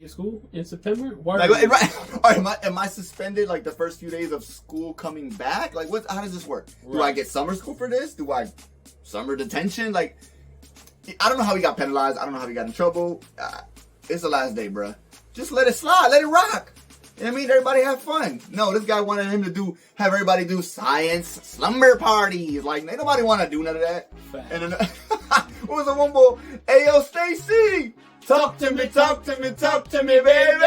In school in September? Like, right? Or am I suspended like the first few days of school coming back? Like, what? How does this work? Right. Do I get summer school for this? Do I summer detention? Like, I don't know how he got penalized. I don't know how he got in trouble. It's the last day, bruh. Just let it slide. Let it rock. You know what I mean? Everybody have fun. No, this guy wanted him to have everybody do science slumber parties. Like, ain't nobody want to do none of that. Fact. And then, what was the one boy? Hey, yo, Stacy. Talk to me, talk to me, talk to me, baby.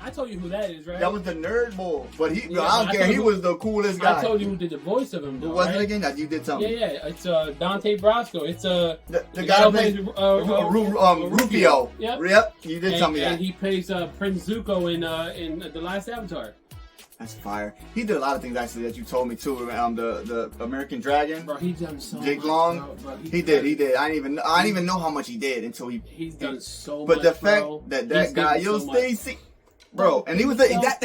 I told you who that is, right? That was the nerd boy, but I don't care. He was the coolest guy. I told you who did the voice of him. Though, who was right? it again? That you did something. Yeah. It's Dante Brasco. It's the guy who plays Rufio. Yep. You did tell me that. And he plays Prince Zuko in The Last Avatar. That's fire. He did a lot of things actually that you told me too. The American Dragon. Bro, he's done so Jake much. Long. Bro, he did. I didn't even know how much he did until he's done so much. But the fact that guy, yo, Stacy, bro, and he was the fact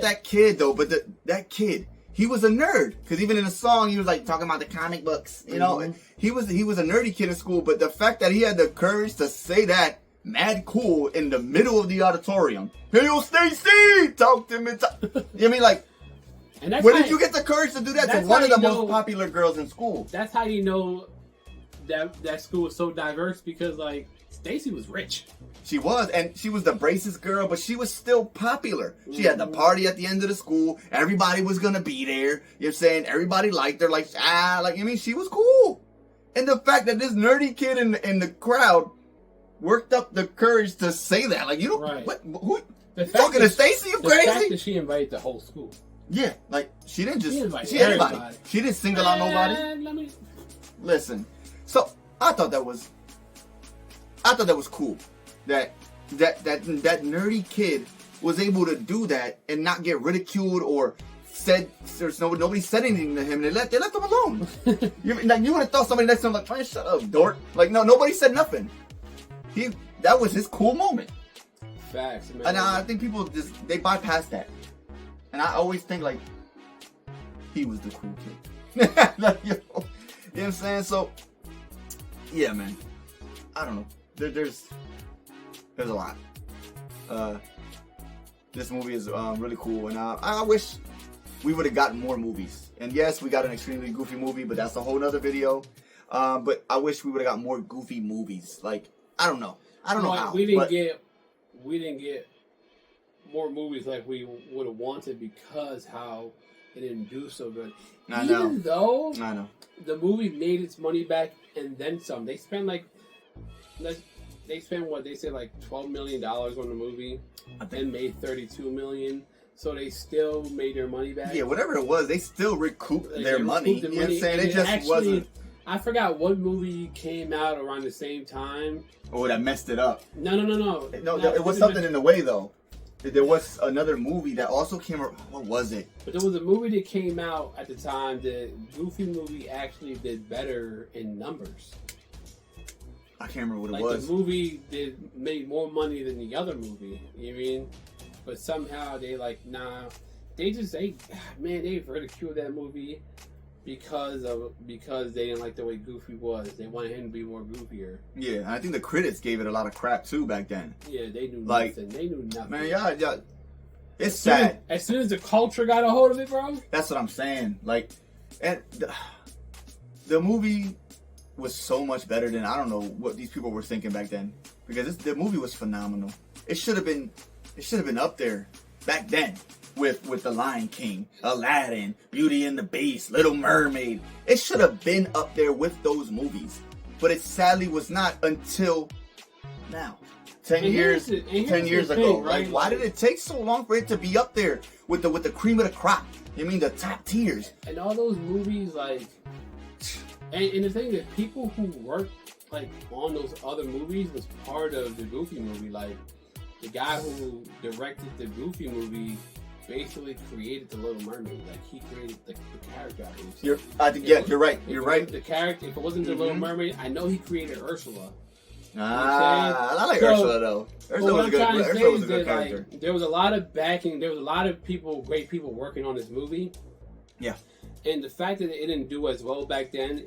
that kid though, but that kid, he was a nerd because even in the song he was like talking about the comic books, you know. And he was a nerdy kid in school, but the fact that he had the courage to say that. Mad cool in the middle of the auditorium. Hey, yo, Stacy! Talk to me. You know what I mean? Like, where did you get the courage to do that to one of the most popular girls in school? That's how you know that school was so diverse because, like, Stacy was rich. She was, and she was the braces girl, but she was still popular. She had the party at the end of the school. Everybody was going to be there. You know what I'm saying? Everybody liked her. Like, I mean, she was cool. And the fact that this nerdy kid in the crowd worked up the courage to say that. Like, you don't... Right. Who you talking to Stacy? You crazy? The fact that she invited the whole school. Yeah, like, she didn't just... She everybody. She didn't single out nobody. Listen. So, I thought that was cool. That nerdy kid was able to do that and not get ridiculed or said... Nobody said anything to him. They left him alone. You would have thought somebody next to him like, man, shut up, dork. Like, no, nobody said nothing. That was his cool moment. Facts, man. And I think people they bypass that. And I always think like he was the cool kid. Like, you know what I'm saying? So yeah, man. I don't know. There's a lot. This movie is really cool, and I wish we would have gotten more movies. And yes, we got an extremely goofy movie, but that's a whole nother video. But I wish we would have got more goofy movies. Like, I don't know how. We didn't get more movies like we would have wanted because how it didn't do so good. Even though the movie made its money back and then some. They spent what they said like $12 million on the movie, and made $32 million. So they still made their money back. Yeah, whatever it was, they still recouped their money. You know what I'm saying? It just wasn't. I forgot what movie came out around the same time. Oh, that messed it up. No. No, it was something in the way, though. There was another movie that also came out. What was it? But there was a movie that came out at the time. The Goofy movie actually did better in numbers. I can't remember what it was. The movie made more money than the other movie. You know what I mean? But somehow they ridiculed that movie. Because they didn't like the way Goofy was. They wanted him to be more goofier. Yeah, and I think the critics gave it a lot of crap too back then. Yeah, they knew nothing. They knew nothing. Man, yeah. It's sad. As soon as the culture got a hold of it, bro. That's what I'm saying. Like, and the movie was so much better than I don't know what these people were thinking back then. Because the movie was phenomenal. It should have been up there back then. With The Lion King, Aladdin, Beauty and the Beast, Little Mermaid. It should have been up there with those movies. But it sadly was not until now. 10 years ago. Right? Like, why did it take so long for it to be up there with the cream of the crop? You mean the top tiers? And all those movies, like, and the thing is, people who worked like on those other movies was part of the Goofy movie. Like, the guy who directed the Goofy movie basically created the Little Mermaid. Like, he created the character. You're right. You're right. The character. If it wasn't the Little Mermaid, I know he created Ursula. I like Ursula though. Ursula was a good character. Like, there was a lot of backing. There was a lot of great people working on this movie. Yeah. And the fact that it didn't do as well back then,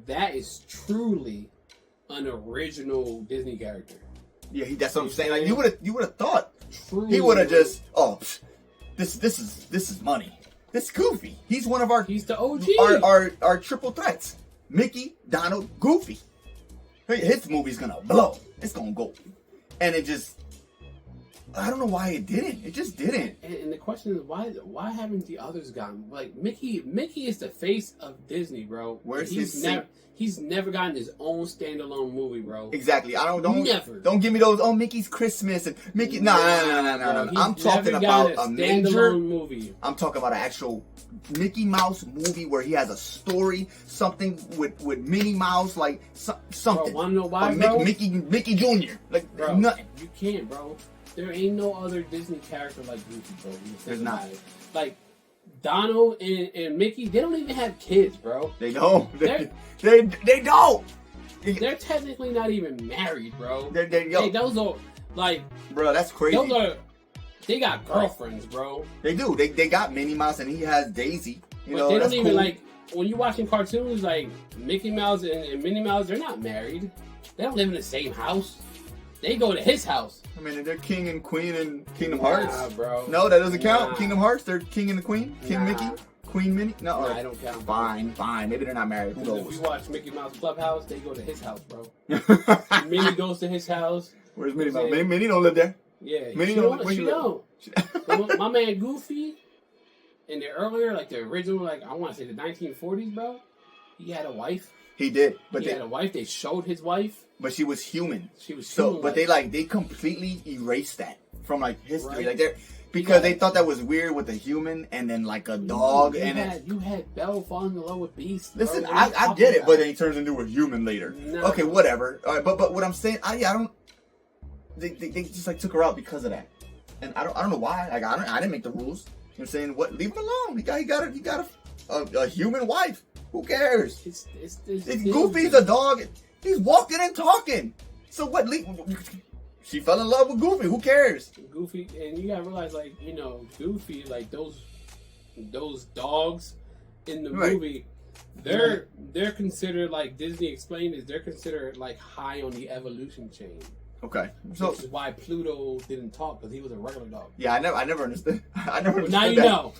that is truly an original Disney character. Yeah, that's what I'm saying. Like you would have thought Truly, he would have just this is money. This is Goofy. He's one of our he's the OG. Our triple threats. Mickey, Donald, Goofy. His movie's gonna blow. It's gonna go. And it just I don't know why it didn't. It just didn't. And the question is why haven't the others gotten like Mickey is the face of Disney, bro. Where's he's never gotten his own standalone movie, bro. Exactly. Never. Don't give me those Mickey's Christmas and Mickey no. I'm talking about a major movie. I'm talking about an actual Mickey Mouse movie where he has a story, something with Minnie Mouse, like something. Bro, wanna know why, bro? Mickey Jr. Like bro, nothing. You can't, bro. There ain't no other Disney character like Goofy, bro. There's not. Like Donald and Mickey, they don't even have kids, bro. They don't. They don't. They're technically not even married, bro. Those are like, bro, that's crazy. They got girlfriends, bro. They do. They got Minnie Mouse and he has Daisy. But they don't even like when you're watching cartoons like Mickey Mouse and Minnie Mouse. They're not married. They don't live in the same house. They go to his house. I mean, they're king and queen in Kingdom Hearts. Bro. No, that doesn't count. Kingdom Hearts, they're king and the queen. King Mickey, Queen Minnie. No, I don't count. Fine. Maybe they're not married. Who knows? If you watch Mickey Mouse Clubhouse, they go to his house, bro. Minnie goes to his house. Where's Minnie Mouse? Minnie don't live there. Yeah, Minnie she don't. So my man Goofy, in the earlier, like the original, like I want to say the 1940s, bro. He had a wife. He did, but he had a wife. They showed his wife, but she was human. She was so, human, but they completely erased that from like history, right. like because they thought that was weird with a human and then like a dog you had Belle falling in love with Beast. Bro. Listen, I get it, but then he turns into a human later. No. Okay, whatever. All right, but what I'm saying, I don't. They just like took her out because of that, and I don't know why. Like I didn't make the rules. You know what I'm saying? What? Leave him alone. He got a human wife. Who cares? It's Goofy's a dog. He's walking and talking. So what? She fell in love with Goofy. Who cares? Goofy, and you gotta realize, like, Goofy, like those dogs in the movie, they're considered, like Disney explained, they're considered like high on the evolution chain. Okay, so which is why Pluto didn't talk, because he was a regular dog. Yeah, I never understood. I never understood now you that. know.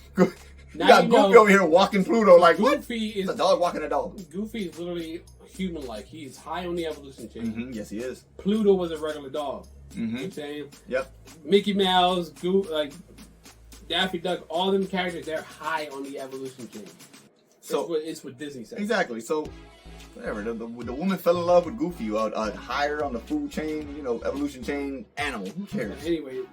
You got Goofy over here walking Pluto like Goofy is a dog walking a dog. Goofy is literally human-like. He's high on the evolution chain. Mm-hmm. Yes, he is. Pluto was a regular dog. Mm-hmm. You know what I'm saying? Yep. Mickey Mouse, like Daffy Duck, all them characters, they're high on the evolution chain. So it's what Disney says. Exactly. So whatever. The woman fell in love with Goofy, a higher on the food chain, evolution chain animal. Who cares? Anyway.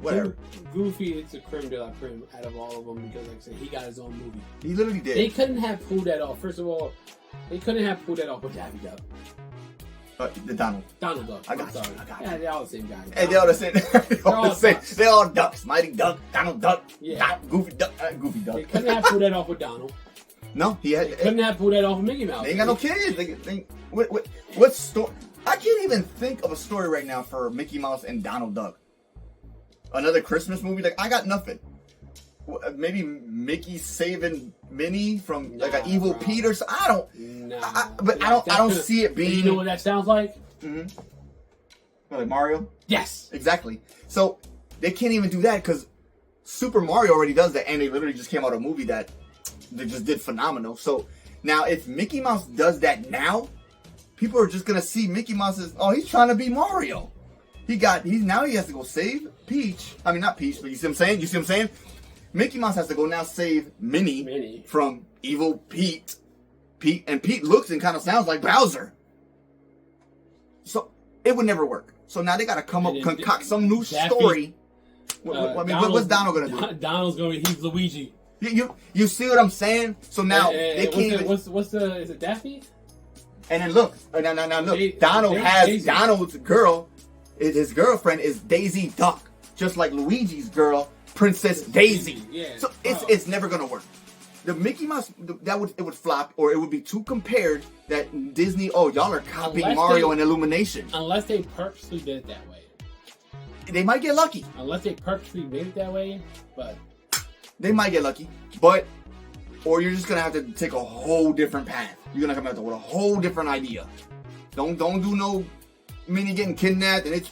Whatever. Goofy is the creme de la creme out of all of them because, like I said, he got his own movie. He literally did. They couldn't have pulled that off. First of all, they couldn't have pulled that off with Daffy Duck. The Donald. Donald Duck. I got you. Yeah, they're all the same guy. Hey, they're all the same. They're all ducks. Mighty Duck, Donald Duck, Goofy Duck, Goofy Duck. They couldn't have pulled that off with Donald. No, they couldn't have pulled that off with Mickey Mouse. They ain't got no kids. What story? I can't even think of a story right now for Mickey Mouse and Donald Duck. Another Christmas movie? Like, I got nothing. Maybe Mickey saving Minnie from like an evil Pete or something. I don't see it being. You know what that sounds like? Mm-hmm. Like Mario? Yes. Exactly. So they can't even do that because Super Mario already does that, and they literally just came out a movie that they just did phenomenal. So now if Mickey Mouse does that now, people are just gonna see Mickey Mouse as, oh, he's trying to be Mario. Now he has to go save Peach. I mean, not Peach, but you see what I'm saying? Mickey Mouse has to go now save Minnie. From evil Pete. And Pete looks and kind of sounds like Bowser. So it would never work. So now they got to concoct some new story. What's Donald going to do? Donald's going to be, he's Luigi. You see what I'm saying? So now they can't is it Daffy? And then look. Now look. Donald has Daisy. Donald's girl. His girlfriend is Daisy Duck, just like Luigi's girl, Princess Daisy. Yeah, so it's never gonna work. The Mickey Mouse it would flop, or it would be too compared that Disney. Oh, y'all are copying Mario and Illumination. Unless they purposely did it that way. They might get lucky. Unless they purposely made it that way, but they might get lucky. Or you're just gonna have to take a whole different path. You're gonna come out with a whole different idea. Don't do no Minnie getting kidnapped and it's